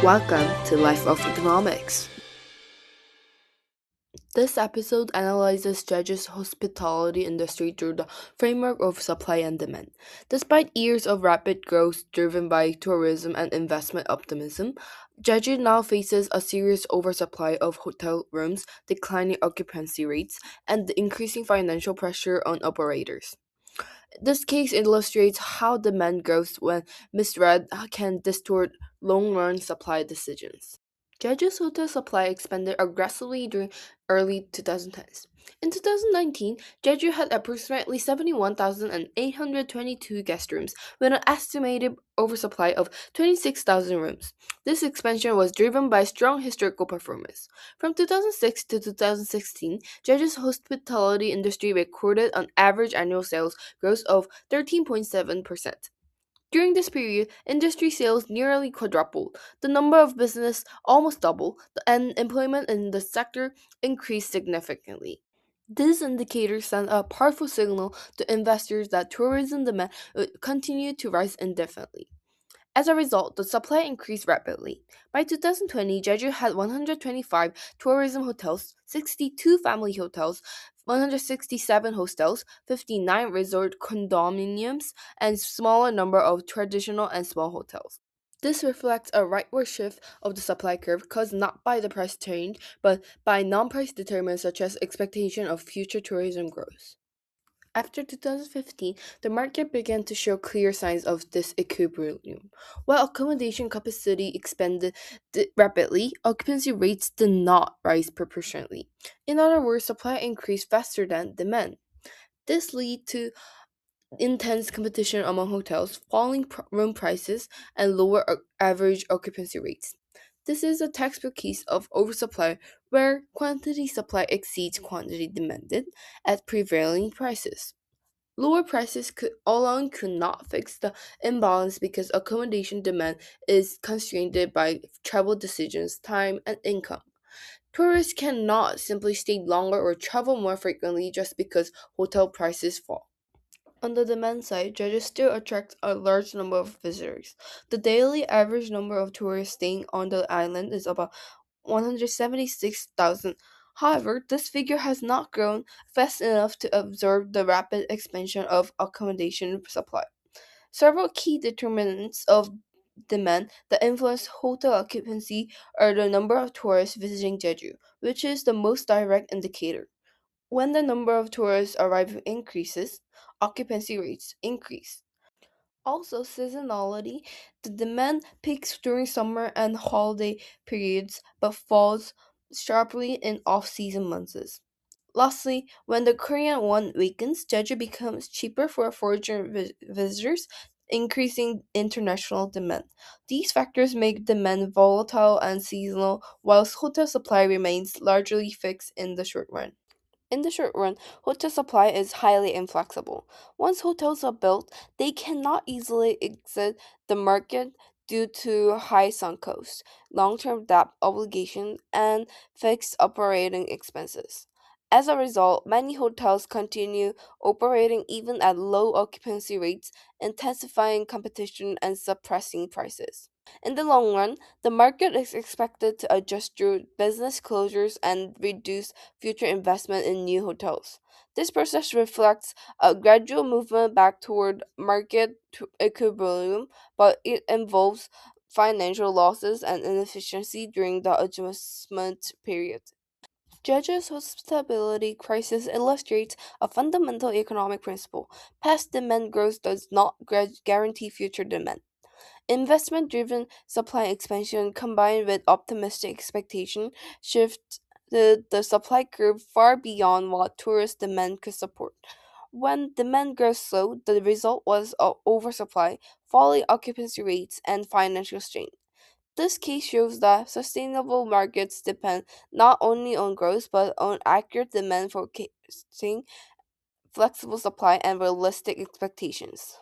Welcome to Life of Economics. This episode analyzes Jeju's hospitality industry through the framework of supply and demand. Despite years of rapid growth driven by tourism and investment optimism, Jeju now faces a serious oversupply of hotel rooms, declining occupancy rates, and increasing financial pressure on operators. This case illustrates how demand growth, when misread, can distort long run supply decisions. Jeju's hotel supply expanded aggressively during early 2010s. In 2019, Jeju had approximately 71,822 guest rooms, with an estimated oversupply of 26,000 rooms. This expansion was driven by strong historical performance. From 2006 to 2016, Jeju's hospitality industry recorded an average annual sales growth of 13.7%. During this period, industry sales nearly quadrupled, the number of business almost doubled, and employment in the sector increased significantly. These indicators send a powerful signal to investors that tourism demand would continue to rise indefinitely. As a result, the supply increased rapidly. By 2020, Jeju had 125 tourism hotels, 62 family hotels, 167 hostels, 59 resort condominiums, and smaller number of traditional and small hotels. This reflects a rightward shift of the supply curve caused not by the price change, but by non-price determinants such as expectation of future tourism growth. After 2015, the market began to show clear signs of this equilibrium. While accommodation capacity expanded rapidly, occupancy rates did not rise proportionately. In other words, supply increased faster than demand. This led to intense competition among hotels, falling room prices, and lower average occupancy rates. This is a textbook case of oversupply where quantity supply exceeds quantity demanded at prevailing prices. Lower prices alone could not fix the imbalance because accommodation demand is constrained by travel decisions, time, and income. Tourists cannot simply stay longer or travel more frequently just because hotel prices fall. On the demand side, Jeju still attracts a large number of visitors. The daily average number of tourists staying on the island is about 176,000. However, this figure has not grown fast enough to absorb the rapid expansion of accommodation supply. Several key determinants of demand that influence hotel occupancy are the number of tourists visiting Jeju, which is the most direct indicator. When the number of tourists arriving increases, occupancy rates increase. Also, seasonality, the demand peaks during summer and holiday periods but falls sharply in off season months. Lastly, when the Korean won weakens, Jeju becomes cheaper for foreign visitors, increasing international demand. These factors make demand volatile and seasonal, whilst hotel supply remains largely fixed in the short run. In the short run, hotel supply is highly inflexible. Once hotels are built, they cannot easily exit the market due to high sunk costs, long term debt obligations, and fixed operating expenses. As a result, many hotels continue operating even at low occupancy rates, intensifying competition and suppressing prices. In the long run, the market is expected to adjust through business closures and reduce future investment in new hotels. This process reflects a gradual movement back toward market equilibrium, but it involves financial losses and inefficiency during the adjustment period. Judge's hospitability crisis illustrates a fundamental economic principle. Past demand growth does not guarantee future demand. Investment driven supply expansion combined with optimistic expectation shift the supply curve far beyond what tourist demand could support. When demand grows slow, the result was a oversupply, falling occupancy rates, and financial strain. This case shows that sustainable markets depend not only on growth but on accurate demand forecasting, flexible supply, and realistic expectations.